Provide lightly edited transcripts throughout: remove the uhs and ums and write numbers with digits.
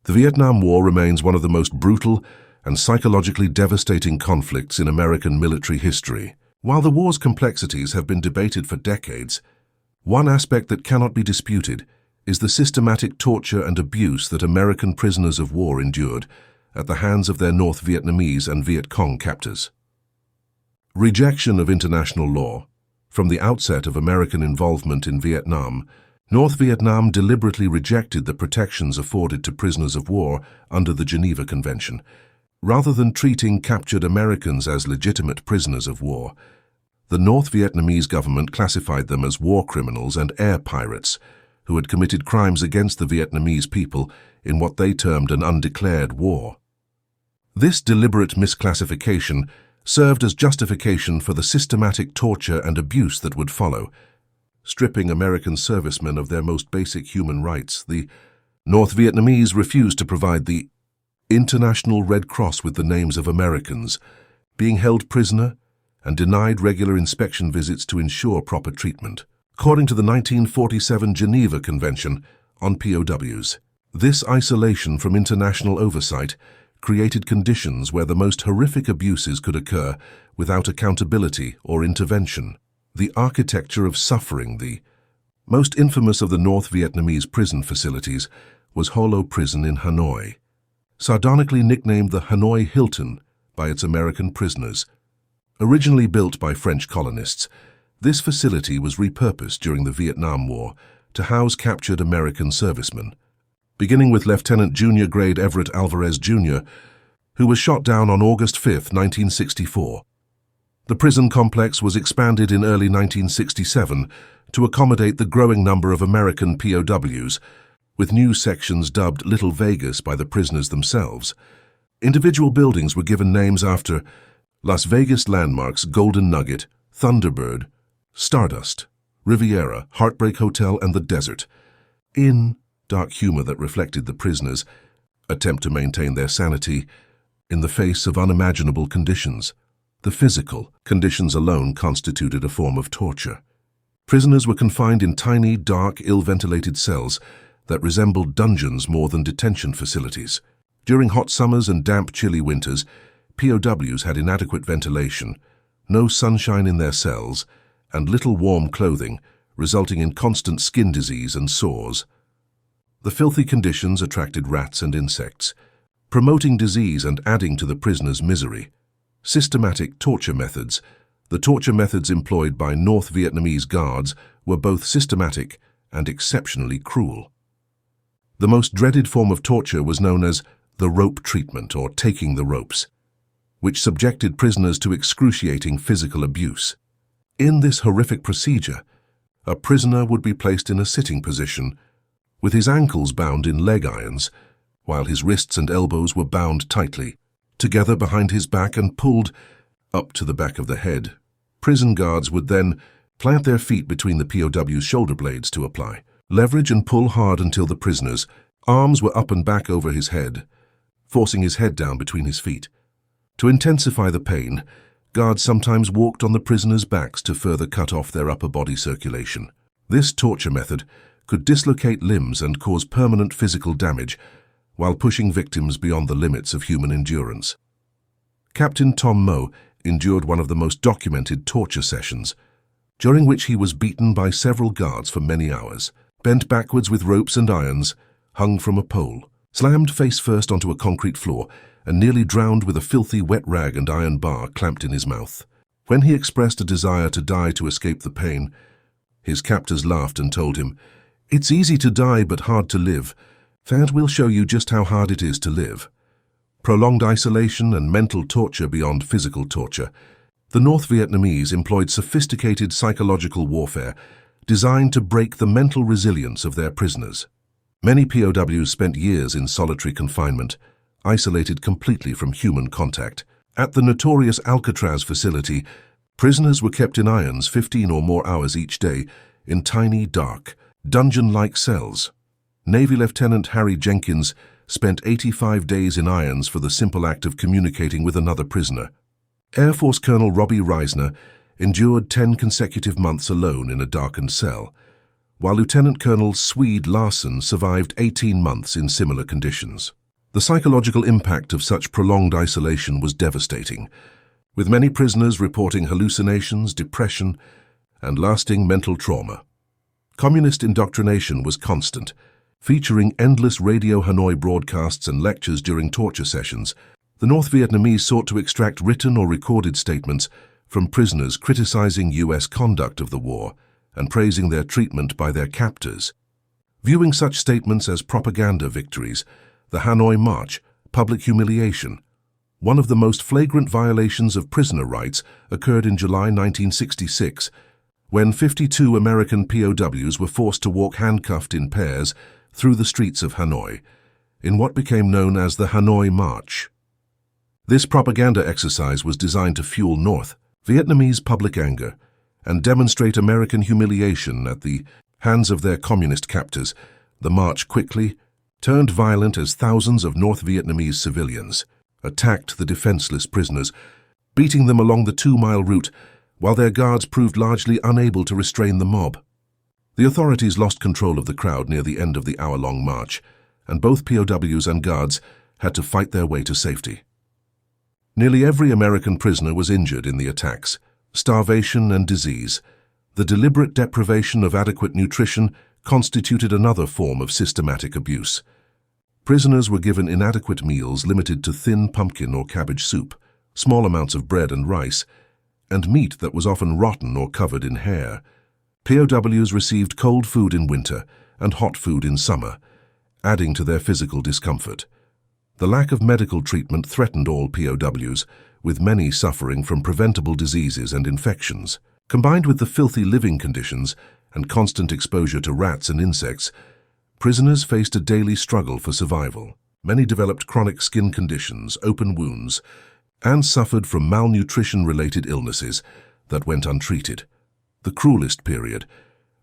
The Vietnam War remains one of the most brutal and psychologically devastating conflicts in American military history. While the war's complexities have been debated for decades, one aspect that cannot be disputed is the systematic torture and abuse that American prisoners of war endured at the hands of their North Vietnamese and Vietcong captors. Rejection of international law. From the outset of American involvement in Vietnam, North Vietnam deliberately rejected the protections afforded to prisoners of war under the Geneva Convention. Rather than treating captured Americans as legitimate prisoners of war, the North Vietnamese government classified them as war criminals and air pirates who had committed crimes against the Vietnamese people in what they termed an undeclared war. This deliberate misclassification served as justification for the systematic torture and abuse that would follow. Stripping American servicemen of their most basic human rights, the North Vietnamese refused to provide the International Red Cross with the names of Americans being held prisoner and denied regular inspection visits to ensure proper treatment. According to the 1947 Geneva Convention on POWs, this isolation from international oversight created conditions where the most horrific abuses could occur without accountability or intervention. The architecture of suffering, the most infamous of the North Vietnamese prison facilities, was Ho Lo Prison in Hanoi, sardonically nicknamed the Hanoi Hilton by its American prisoners. Originally built by French colonists, this facility was repurposed during the Vietnam War to house captured American servicemen, beginning with Lieutenant Junior Grade Everett Alvarez Jr., who was shot down on August 5, 1964. The prison complex was expanded in early 1967 to accommodate the growing number of American POWs, with new sections dubbed Little Vegas by the prisoners themselves. Individual buildings were given names after Las Vegas landmarks Golden Nugget, Thunderbird, Stardust, Riviera, Heartbreak Hotel, and the Desert. In dark humor that reflected the prisoners' attempt to maintain their sanity in the face of unimaginable conditions. The physical conditions alone constituted a form of torture. Prisoners were confined in tiny, dark, ill-ventilated cells that resembled dungeons more than detention facilities. During hot summers and damp, chilly winters, POWs had inadequate ventilation, no sunshine in their cells, and little warm clothing, resulting in constant skin disease and sores. The filthy conditions attracted rats and insects, promoting disease and adding to the prisoners' misery. Systematic torture methods. The torture methods employed by North Vietnamese guards were both systematic and exceptionally cruel. The most dreaded form of torture was known as the rope treatment, or taking the ropes, which subjected prisoners to excruciating physical abuse. In this horrific procedure, a prisoner would be placed in a sitting position, with his ankles bound in leg irons, while his wrists and elbows were bound tightly, together behind his back and pulled up to the back of the head. Prison guards would then plant their feet between the POW's shoulder blades to apply leverage and pull hard until the prisoner's arms were up and back over his head, forcing his head down between his feet. To intensify the pain, guards sometimes walked on the prisoners' backs to further cut off their upper body circulation. This torture method could dislocate limbs and cause permanent physical damage while pushing victims beyond the limits of human endurance. Captain Tom Moe endured one of the most documented torture sessions, during which he was beaten by several guards for many hours, bent backwards with ropes and irons, hung from a pole, slammed face first onto a concrete floor, and nearly drowned with a filthy wet rag and iron bar clamped in his mouth. When he expressed a desire to die to escape the pain, his captors laughed and told him, "It's easy to die but hard to live. That will show you just how hard it is to live." Prolonged isolation and mental torture beyond physical torture. The North Vietnamese employed sophisticated psychological warfare designed to break the mental resilience of their prisoners. Many POWs spent years in solitary confinement, isolated completely from human contact. At the notorious Alcatraz facility, prisoners were kept in irons 15 or more hours each day in tiny, dark, dungeon-like cells. Navy Lieutenant Harry Jenkins spent 85 days in irons for the simple act of communicating with another prisoner. Air Force Colonel Robbie Reisner endured 10 consecutive months alone in a darkened cell, while Lieutenant Colonel Swede Larson survived 18 months in similar conditions. The psychological impact of such prolonged isolation was devastating, with many prisoners reporting hallucinations, depression, and lasting mental trauma. Communist indoctrination was constant, featuring endless Radio Hanoi broadcasts and lectures during torture sessions. The North Vietnamese sought to extract written or recorded statements from prisoners criticizing U.S. conduct of the war and praising their treatment by their captors. Viewing such statements as propaganda victories, the Hanoi March, public humiliation, one of the most flagrant violations of prisoner rights, occurred in July 1966, when 52 American POWs were forced to walk handcuffed in pairs through the streets of Hanoi, in what became known as the Hanoi March. This propaganda exercise was designed to fuel North Vietnamese public anger and demonstrate American humiliation at the hands of their communist captors. The march quickly turned violent as thousands of North Vietnamese civilians attacked the defenseless prisoners, beating them along the 2-mile route, while their guards proved largely unable to restrain the mob. The authorities lost control of the crowd near the end of the hour-long march, and both POWs and guards had to fight their way to safety. Nearly every American prisoner was injured in the attacks. Starvation and disease, the deliberate deprivation of adequate nutrition, constituted another form of systematic abuse. Prisoners were given inadequate meals limited to thin pumpkin or cabbage soup, small amounts of bread and rice, and meat that was often rotten or covered in hair. POWs received cold food in winter and hot food in summer, adding to their physical discomfort. The lack of medical treatment threatened all POWs, with many suffering from preventable diseases and infections. Combined with the filthy living conditions and constant exposure to rats and insects, prisoners faced a daily struggle for survival. Many developed chronic skin conditions, open wounds, and suffered from malnutrition-related illnesses that went untreated. The cruelest period,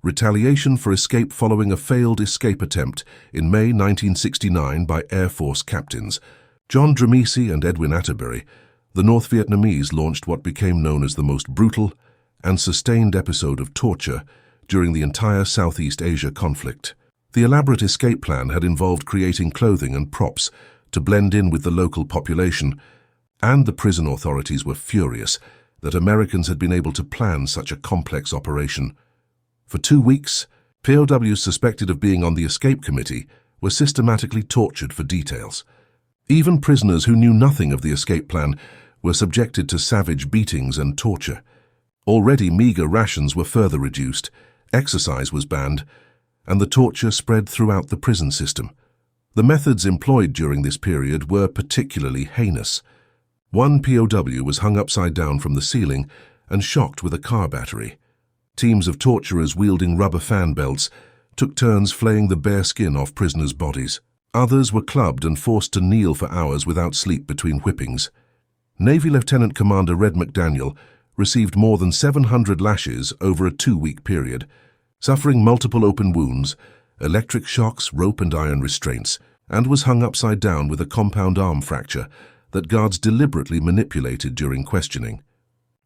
retaliation for escape following a failed escape attempt in May 1969 by Air Force captains John Dramisi and Edwin Atterbury. The North Vietnamese launched what became known as the most brutal and sustained episode of torture during the entire Southeast Asia conflict. The elaborate escape plan had involved creating clothing and props to blend in with the local population, and the prison authorities were furious that Americans had been able to plan such a complex operation. For 2 weeks, POWs suspected of being on the escape committee were systematically tortured for details. Even prisoners who knew nothing of the escape plan were subjected to savage beatings and torture. Already meager rations were further reduced, exercise was banned, and the torture spread throughout the prison system. The methods employed during this period were particularly heinous. One POW was hung upside down from the ceiling and shocked with a car battery. Teams of torturers wielding rubber fan belts took turns flaying the bare skin off prisoners' bodies. Others were clubbed and forced to kneel for hours without sleep between whippings. Navy Lieutenant Commander Red McDaniel received more than 700 lashes over a 2-week period, suffering multiple open wounds, electric shocks, rope and iron restraints, and was hung upside down with a compound arm fracture that guards deliberately manipulated during questioning.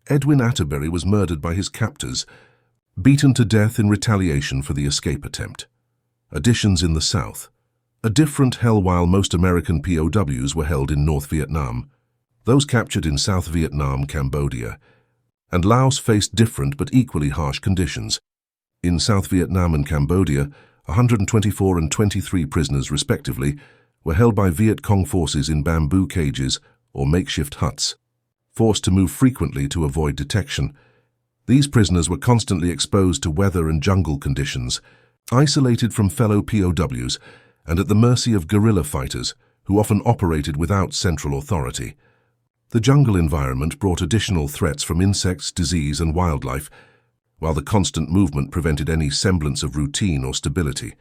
Edwin Atterbury was murdered by his captors, beaten to death in retaliation for the escape attempt. Additions in the South. A different hell while most American POWs were held in North Vietnam. Those captured in South Vietnam, Cambodia, and Laos faced different but equally harsh conditions. In South Vietnam and Cambodia, 124 and 23 prisoners respectively were held by Vietcong forces in bamboo cages or makeshift huts. Forced to move frequently to avoid detection, these prisoners were constantly exposed to weather and jungle conditions, isolated from fellow POWs, and at the mercy of guerrilla fighters who often operated without central authority. The jungle environment brought additional threats from insects, disease, and wildlife, while the constant movement prevented any semblance of routine or stability.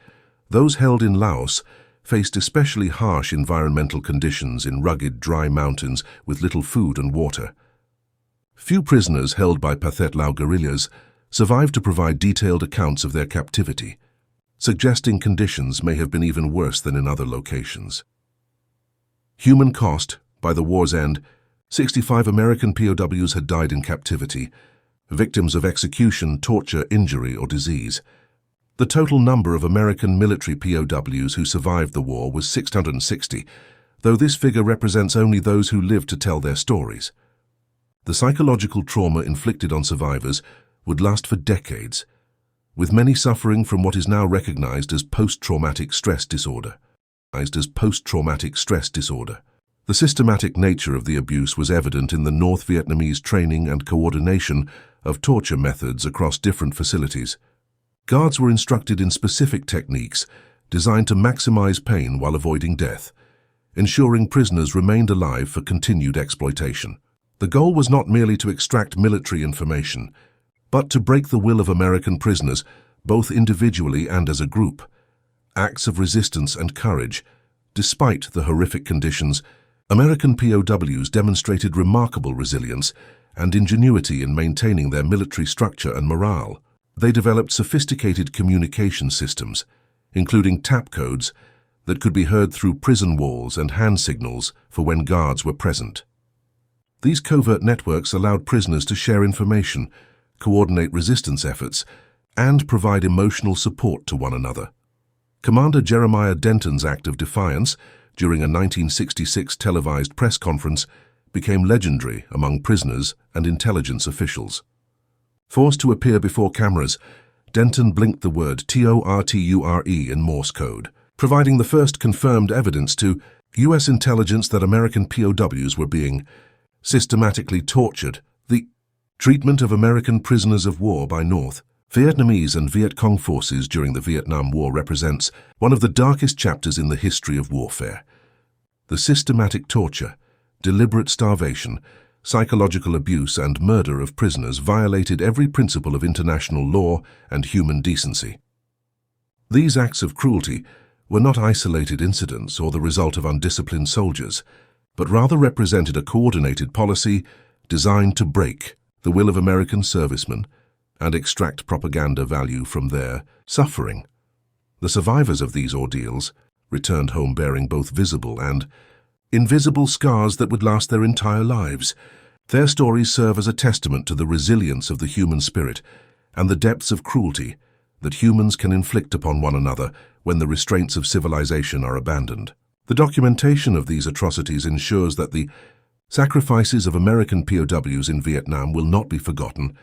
Those held in Laos faced especially harsh environmental conditions in rugged, dry mountains with little food and water. Few prisoners held by Pathet Lao guerrillas survived to provide detailed accounts of their captivity, suggesting conditions may have been even worse than in other locations. Human cost. By the war's end, 65 American POWs had died in captivity, victims of execution, torture, injury, or disease. The total number of American military POWs who survived the war was 660, though this figure represents only those who lived to tell their stories. The psychological trauma inflicted on survivors would last for decades, with many suffering from what is now recognized as post-traumatic stress disorder. The systematic nature of the abuse was evident in the North Vietnamese training and coordination of torture methods across different facilities. Guards were instructed in specific techniques designed to maximize pain while avoiding death, ensuring prisoners remained alive for continued exploitation. The goal was not merely to extract military information, but to break the will of American prisoners, both individually and as a group. Acts of resistance and courage. Despite the horrific conditions, American POWs demonstrated remarkable resilience and ingenuity in maintaining their military structure and morale. They developed sophisticated communication systems, including tap codes that could be heard through prison walls and hand signals for when guards were present. These covert networks allowed prisoners to share information, coordinate resistance efforts, and provide emotional support to one another. Commander Jeremiah Denton's act of defiance during a 1966 televised press conference became legendary among prisoners and intelligence officials. Forced to appear before cameras, Denton blinked the word TORTURE in Morse code, providing the first confirmed evidence to U.S. intelligence that American POWs were being systematically tortured. The treatment of American prisoners of war by North Vietnamese and Vietcong forces during the Vietnam War represents one of the darkest chapters in the history of warfare. The systematic torture, deliberate starvation, psychological abuse and murder of prisoners violated every principle of international law and human decency. These acts of cruelty were not isolated incidents or the result of undisciplined soldiers, but rather represented a coordinated policy designed to break the will of American servicemen and extract propaganda value from their suffering. The survivors of these ordeals returned home bearing both visible and invisible scars that would last their entire lives. Their stories serve as a testament to the resilience of the human spirit and the depths of cruelty that humans can inflict upon one another when the restraints of civilization are abandoned. The documentation of these atrocities ensures that the sacrifices of American POWs in Vietnam will not be forgotten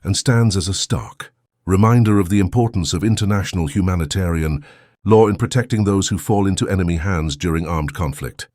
and stands as a stark reminder of the importance of international humanitarian law in protecting those who fall into enemy hands during armed conflict.